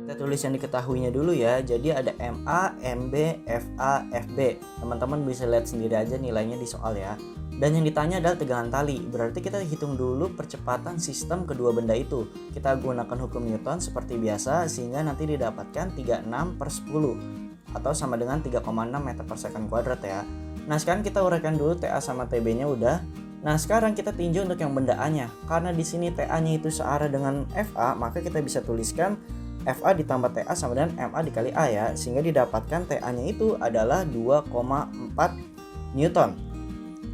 Kita tulis yang diketahuinya dulu ya. Jadi ada MA, MB, FA, FB. Teman-teman bisa lihat sendiri aja nilainya di soal ya. Dan yang ditanya adalah tegangan tali. Berarti kita hitung dulu percepatan sistem kedua benda itu. Kita gunakan hukum Newton seperti biasa sehingga nanti didapatkan 36/10 atau sama dengan 3,6 meter per second kuadrat ya. Nah sekarang kita uraikan dulu TA sama TB-nya udah. Nah sekarang kita tinjau untuk yang benda A-nya. Karena di sini TA-nya itu searah dengan FA, maka kita bisa tuliskan FA ditambah TA sama dengan MA dikali A ya, sehingga didapatkan TA-nya itu adalah 2,4 Newton.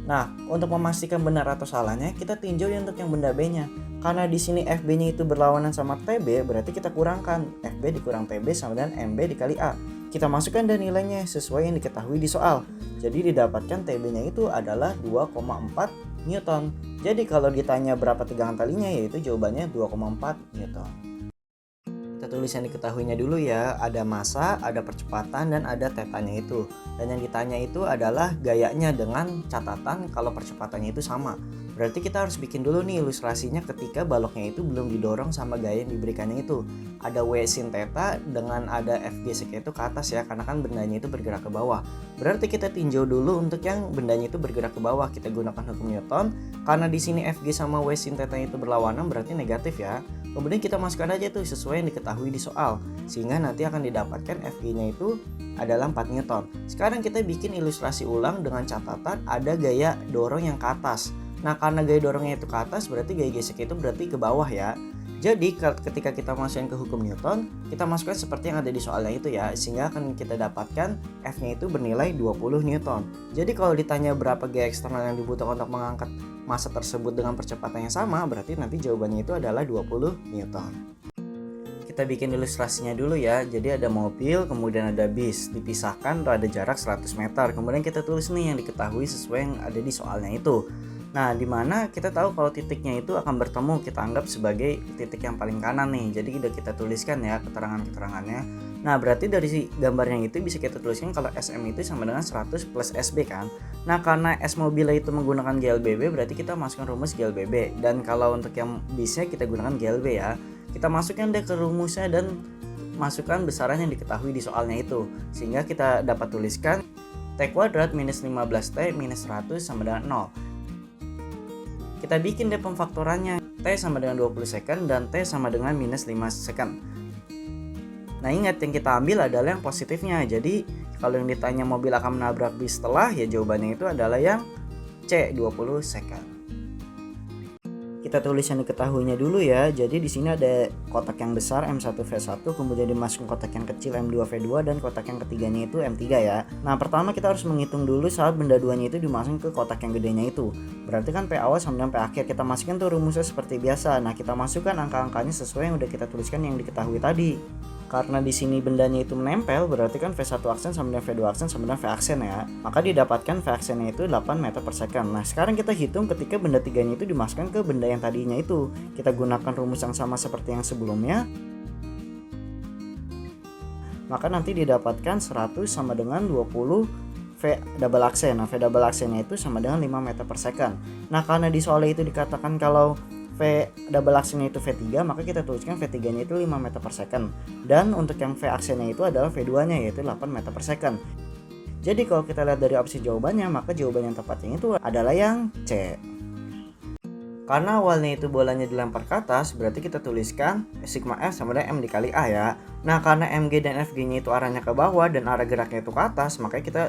Nah, untuk memastikan benar atau salahnya, kita tinjau untuk yang benda B-nya. Karena di sini FB-nya itu berlawanan sama TB, berarti kita kurangkan FB dikurang TB sama dengan MB dikali A. Kita masukkan dan nilainya sesuai yang diketahui di soal. Jadi didapatkan TB-nya itu adalah 2,4 Newton. Jadi kalau ditanya berapa tegangan talinya, yaitu jawabannya 2,4 Newton. Kita tulis yang diketahuinya dulu ya. Ada massa, ada percepatan, dan ada tetanya itu. Dan yang ditanya itu adalah gayanya dengan catatan kalau percepatannya itu sama. Berarti kita harus bikin dulu nih ilustrasinya ketika baloknya itu belum didorong sama gaya yang diberikannya itu. Ada W sin theta dengan ada FG sek itu ke atas ya, karena kan bendanya itu bergerak ke bawah. Berarti kita tinjau dulu untuk yang bendanya itu bergerak ke bawah. Kita gunakan hukum Newton. Karena di sini FG sama W sin theta itu berlawanan, berarti negatif ya. Kemudian kita masukkan aja tuh sesuai yang diketahui di soal, sehingga nanti akan didapatkan FG-nya itu adalah 4 Newton. Sekarang kita bikin ilustrasi ulang dengan catatan ada gaya dorong yang ke atas. Nah karena gaya dorongnya itu ke atas, berarti gaya gesek itu berarti ke bawah ya. Jadi ketika kita masukin ke hukum Newton, kita masukkan seperti yang ada di soalnya itu ya, sehingga akan kita dapatkan F-nya itu bernilai 20 Newton. Jadi kalau ditanya berapa gaya eksternal yang dibutuhkan untuk mengangkat massa tersebut dengan percepatan yang sama, berarti nanti jawabannya itu adalah 20 Newton. Kita bikin ilustrasinya dulu ya. Jadi ada mobil, kemudian ada bis, dipisahkan ada jarak 100 meter. Kemudian kita tulis nih yang diketahui sesuai yang ada di soalnya itu. Nah, dimana kita tahu kalau titiknya itu akan bertemu, kita anggap sebagai titik yang paling kanan nih. Jadi udah kita tuliskan ya keterangan-keterangannya. Nah, berarti dari si gambarnya itu bisa kita tuliskan kalau SM itu sama dengan 100 plus SB kan. Nah, karena S mobilnya itu menggunakan GLBB, berarti kita masukkan rumus GLBB. Dan kalau untuk yang bisnya kita gunakan GLB ya. Kita masukkan deh ke rumusnya dan masukkan besaran yang diketahui di soalnya itu. Sehingga kita dapat tuliskan T kuadrat minus 15T minus 100 sama dengan 0. Kita bikin deh pemfaktorannya. T sama dengan 20 second dan T sama dengan minus 5 second. Nah ingat yang kita ambil adalah yang positifnya. Jadi kalau yang ditanya mobil akan menabrak bis setelah, ya jawabannya itu adalah yang C 20 second. Kita tulis yang diketahuinya dulu ya. Jadi di sini ada kotak yang besar M1V1, kemudian dimasukkan kotak yang kecil M2V2 dan kotak yang ketiganya itu M3 ya. Nah, pertama kita harus menghitung dulu saat benda duanya itu dimasukkan ke kotak yang gedenya itu. Berarti kan P awal sama dengan P akhir. Kita masukkan tuh rumusnya seperti biasa. Nah, kita masukkan angka-angkanya sesuai yang udah kita tuliskan yang diketahui tadi. Karena di sini bendanya itu menempel, berarti kan V1 aksen sama dengan V2 aksen sama dengan V aksen ya. Maka didapatkan V aksennya itu 8 meter per second. Nah sekarang kita hitung ketika benda tiganya itu dimasukkan ke benda yang tadinya itu. Kita gunakan rumus yang sama seperti yang sebelumnya. Maka nanti didapatkan 100 sama dengan 20 V double aksen. Nah V double aksennya itu sama dengan 5 meter per second. Nah karena di soalnya itu dikatakan kalau V double aksennya itu V3, maka kita tuliskan V3 nya itu 5 meter per second. Dan untuk yang V aksennya itu adalah V2 nya yaitu 8 meter per second. Jadi kalau kita lihat dari opsi jawabannya, maka jawaban yang tepatnya itu adalah yang C. Karena awalnya itu bolanya dilempar ke atas, berarti kita tuliskan sigma F sama dengan M dikali A ya. Nah karena MG dan FG nya itu arahnya ke bawah dan arah geraknya itu ke atas, makanya kita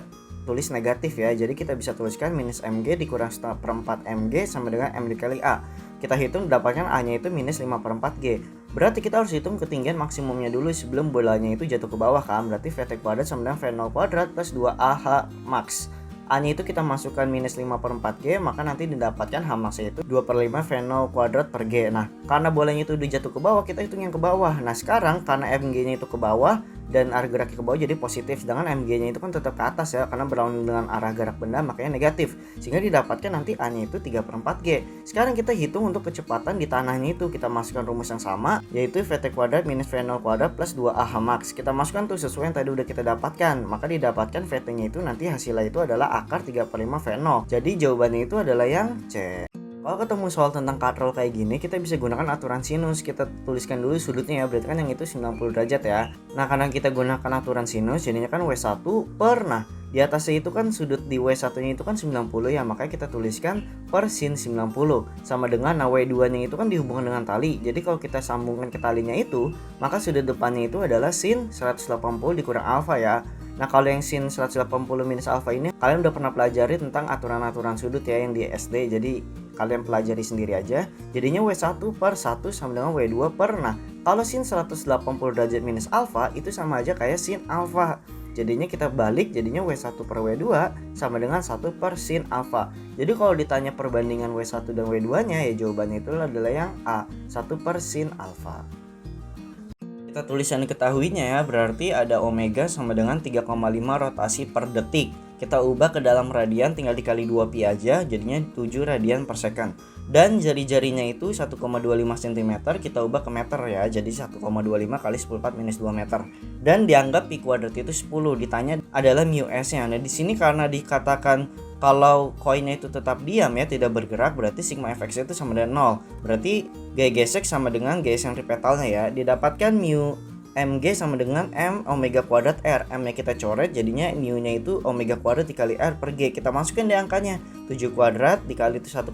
tulis negatif ya. Jadi kita bisa tuliskan minus MG dikurang 1/4 MG sama dengan M dikali A. Kita hitung dapatkan A nya itu minus 5/4 G. Berarti kita harus hitung ketinggian maksimumnya dulu sebelum bolanya itu jatuh ke bawah kan. Berarti VT kuadrat sama dengan V0 kuadrat plus 2AH max. A nya itu kita masukkan minus 5/4 G, maka nanti didapatkan H max itu 2/5 V0 kuadrat per G. Nah karena bolanya itu udah jatuh ke bawah, kita hitung yang ke bawah. Nah sekarang karena MG nya itu ke bawah dan arah geraknya ke bawah jadi positif, sedangkan MG nya itu kan tetap ke atas ya, karena berlawanan dengan arah gerak benda makanya negatif, sehingga didapatkan nanti A nya itu 3/4 G. Sekarang kita hitung untuk kecepatan di tanahnya itu. Kita masukkan rumus yang sama, yaitu VT kuadrat minus V0 kuadrat plus 2AH max. Kita masukkan tuh sesuai yang tadi udah kita dapatkan, maka didapatkan VT nya itu nanti hasilnya itu adalah akar 3/5 V0. Jadi jawabannya itu adalah yang C. Kalau ketemu soal tentang katrol kayak gini, kita bisa gunakan aturan sinus. Kita tuliskan dulu sudutnya ya, berarti kan yang itu 90 derajat ya. Nah, karena kita gunakan aturan sinus, jadinya kan W1 per, nah di atasnya itu kan sudut di W1-nya itu kan 90 ya, makanya kita tuliskan per sin 90. Sama dengan, nah W2-nya itu kan dihubungkan dengan tali. Jadi kalau kita sambungkan ke talinya itu, maka sudut depannya itu adalah sin 180 dikurang alfa ya. Nah, kalau yang sin 180 minus alfa ini kalian udah pernah pelajari tentang aturan-aturan sudut ya yang di SD. Jadi kalian pelajari sendiri aja. Jadinya W1 per 1 sama dengan W2 per, nah kalau sin 180 derajat minus alfa itu sama aja kayak sin alfa. Jadinya kita balik, jadinya W1 per W2 sama dengan 1 per sin alfa. Jadi kalau ditanya perbandingan W1 dan W2 nya ya jawabannya itu adalah yang A, 1 per sin alfa. Kita tulis yang diketahuinya ya, berarti ada omega sama dengan 3,5 rotasi per detik. Kita ubah ke dalam radian, tinggal dikali 2 pi aja, jadinya 7 radian per second. Dan jari-jarinya itu 1,25 cm, kita ubah ke meter ya, jadi 1,25 kali 14 minus 2 meter. Dan dianggap pi kuadrat itu 10, ditanya adalah mu s-nya. Nah di sini karena dikatakan kalau koinnya itu tetap diam ya, tidak bergerak, berarti sigma fx itu sama dengan 0. Berarti gaya gesek sama dengan gaya sentripetalnya ya. Didapatkan mu mg sama dengan m omega kuadrat r. M nya kita coret, jadinya mu nya itu omega kuadrat dikali r per g. Kita masukkan di angkanya, 7 kuadrat dikali itu 1,25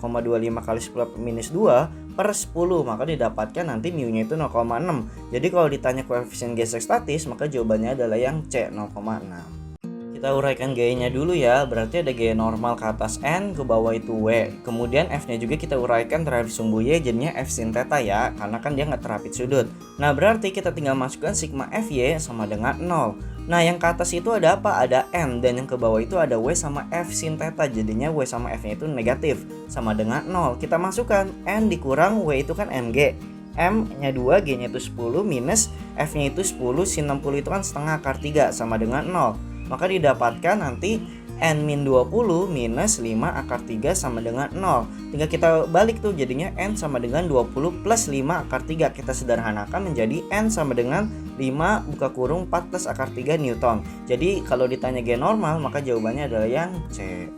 kali 10 minus 2 per 10, maka didapatkan nanti mu nya itu 0,6. Jadi kalau ditanya koefisien gesek statis, maka jawabannya adalah yang C, 0,6. Kita uraikan gayanya dulu ya, berarti ada gaya normal ke atas N, ke bawah itu W. Kemudian F-nya juga kita uraikan terhadap sumbu Y, jadinya F sin theta ya, karena kan dia nggak terapit sudut. Nah berarti kita tinggal masukkan sigma FY sama dengan 0. Nah yang ke atas itu ada apa? Ada N, dan yang ke bawah itu ada W sama F sin theta, jadinya W sama F-nya itu negatif, sama dengan 0. Kita masukkan N dikurang W itu kan MG. M-nya 2, G-nya itu 10, minus F-nya itu 10, sin 60 itu kan setengah akar 3, sama dengan 0. Maka didapatkan nanti N-20 minus 5 akar 3 sama dengan 0. Tinggal kita balik tuh, jadinya N sama dengan 20 plus 5 akar 3. Kita sederhanakan menjadi N sama dengan 5 buka kurung 4 plus akar 3 Newton. Jadi kalau ditanya G normal, maka jawabannya adalah yang C.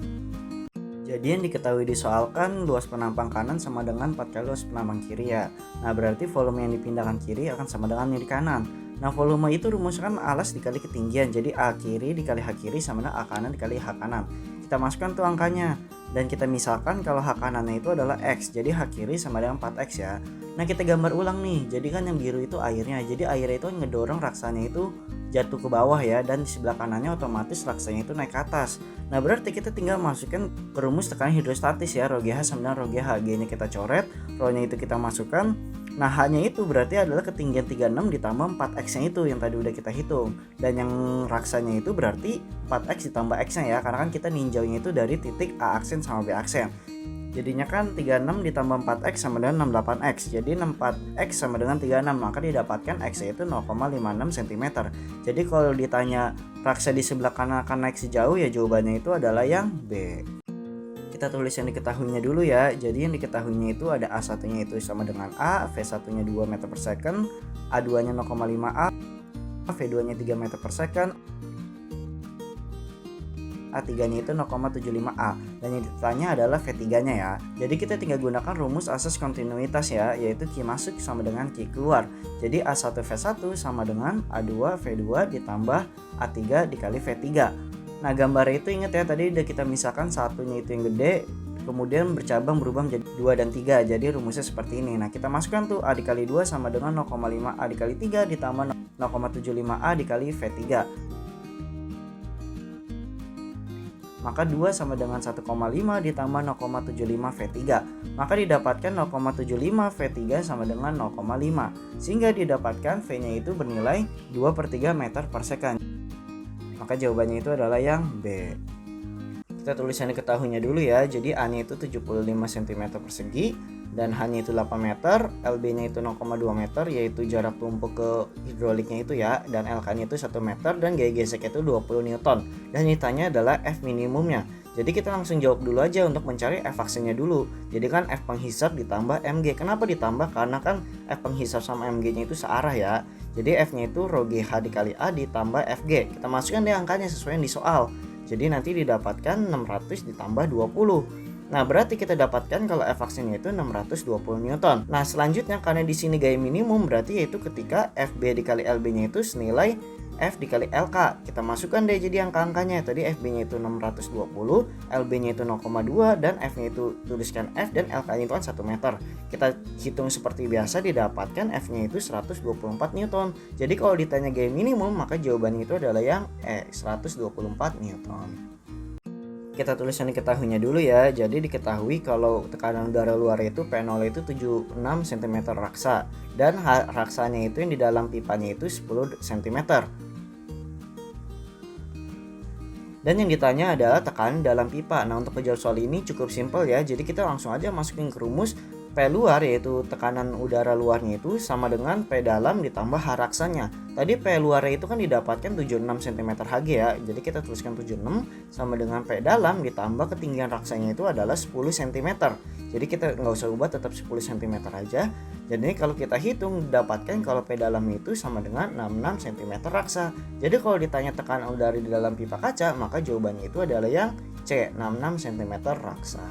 Jadi yang diketahui disoalkan luas penampang kanan sama dengan 4 kali luas penampang kiri ya. Nah berarti volume yang dipindahkan kiri akan sama dengan yang di kanan. Nah volume itu rumusnya kan alas dikali ketinggian, jadi A kiri dikali H kiri sama dengan A kanan dikali H kanan. Kita masukkan tuh angkanya, dan kita misalkan kalau H kanannya itu adalah X, jadi H kiri sama dengan 4X ya. Nah kita gambar ulang nih, jadi kan yang biru itu airnya, jadi airnya itu ngedorong raksanya itu jatuh ke bawah ya, dan di sebelah kanannya otomatis raksanya itu naik ke atas. Nah berarti kita tinggal masukkan ke rumus tekanan hidrostatis ya, rho GH sama dengan rho GH. G-nya kita coret, rho-nya itu kita masukkan. Nah H-nya itu berarti adalah ketinggian 36 ditambah 4X-nya itu yang tadi udah kita hitung. Dan yang raksanya itu berarti 4X ditambah X-nya ya, karena kan kita ninjaunya itu dari titik A aksen sama B aksen. Jadinya kan 36 ditambah 4X sama dengan 68X. Jadi 64X sama dengan 36, maka didapatkan X-nya itu 0,56 cm. Jadi kalau ditanya raksa di sebelah kanan akan naik sejauh ya, jawabannya itu adalah yang B. Kita tulis yang diketahuinya dulu ya. Jadi yang diketahuinya itu ada A1-nya itu sama dengan A, V1-nya 2 meter per second, A2-nya 0,5 A, V2-nya 3 meter per second, A3-nya itu 0,75 A, dan yang ditanya adalah V3-nya ya. Jadi kita tinggal gunakan rumus asas kontinuitas ya, yaitu Q masuk sama dengan Q keluar. Jadi A1 V1 sama dengan A2 V2 ditambah A3 dikali V3. Nah gambarnya itu ingat ya, tadi udah kita misalkan satunya itu yang gede, kemudian bercabang berubah menjadi 2 dan 3. Jadi rumusnya seperti ini. Nah kita masukkan tuh A dikali 2 sama dengan 0,5 A dikali 3 ditambah 0,75 A dikali V3. Maka 2 sama dengan 1,5 ditambah 0,75 V3. Maka didapatkan 0,75 V3 sama dengan 0,5. Sehingga didapatkan V-nya itu bernilai 2/3 meter per second. Maka jawabannya itu adalah yang B. Kita tulis yang diketahuinya dulu ya. Jadi A-nya itu 75 cm persegi, dan H-nya itu 8 meter, LB-nya itu 0,2 meter, yaitu jarak tumpuk ke hidroliknya itu ya, dan LK-nya itu 1 meter, dan gaya geseknya itu 20 Newton. Dan ditanya adalah F minimumnya. Jadi kita langsung jawab dulu aja untuk mencari F aksenya dulu. Jadi kan F penghisap ditambah MG. Kenapa ditambah? Karena kan F penghisap sama MG-nya itu searah ya. Jadi F-nya itu rho GH dikali A ditambah FG. Kita masukkan deh angkanya sesuai yang di soal. Jadi nanti didapatkan 600 ditambah 20. Nah, berarti kita dapatkan kalau F aksinya itu 620 Newton. Nah, selanjutnya karena di sini gaya minimum berarti yaitu ketika FB dikali LB-nya itu senilai F dikali LK. Kita masukkan deh jadi angka-angkanya. Tadi FB-nya itu 620, LB-nya itu 0,2 dan F-nya itu tuliskan F dan LK-nya itu kan 1 meter. Kita hitung seperti biasa didapatkan F-nya itu 124 Newton. Jadi kalau ditanya gaya minimum maka jawabannya itu adalah yang 124 Newton. Kita tuliskan diketahuinya dulu ya. Jadi diketahui kalau tekanan udara luar itu P0 itu 76 cm raksa dan raksanya itu yang di dalam pipanya itu 10 cm. Dan yang ditanya adalah tekanan dalam pipa. Nah, untuk menjawab soal ini cukup simpel ya. Jadi kita langsung aja masukin ke rumus P luar yaitu tekanan udara luarnya itu sama dengan P dalam ditambah H raksanya. Tadi P luarnya itu kan didapatkan 76 cm Hg ya. Jadi kita tuliskan 76 sama dengan P dalam ditambah ketinggian raksanya itu adalah 10 cm. Jadi kita nggak usah ubah, tetap 10 cm aja. Jadi kalau kita hitung dapatkan kalau P dalam itu sama dengan 66 cm raksa. Jadi kalau ditanya tekanan udara di dalam pipa kaca maka jawabannya itu adalah yang C, 66 cm raksa.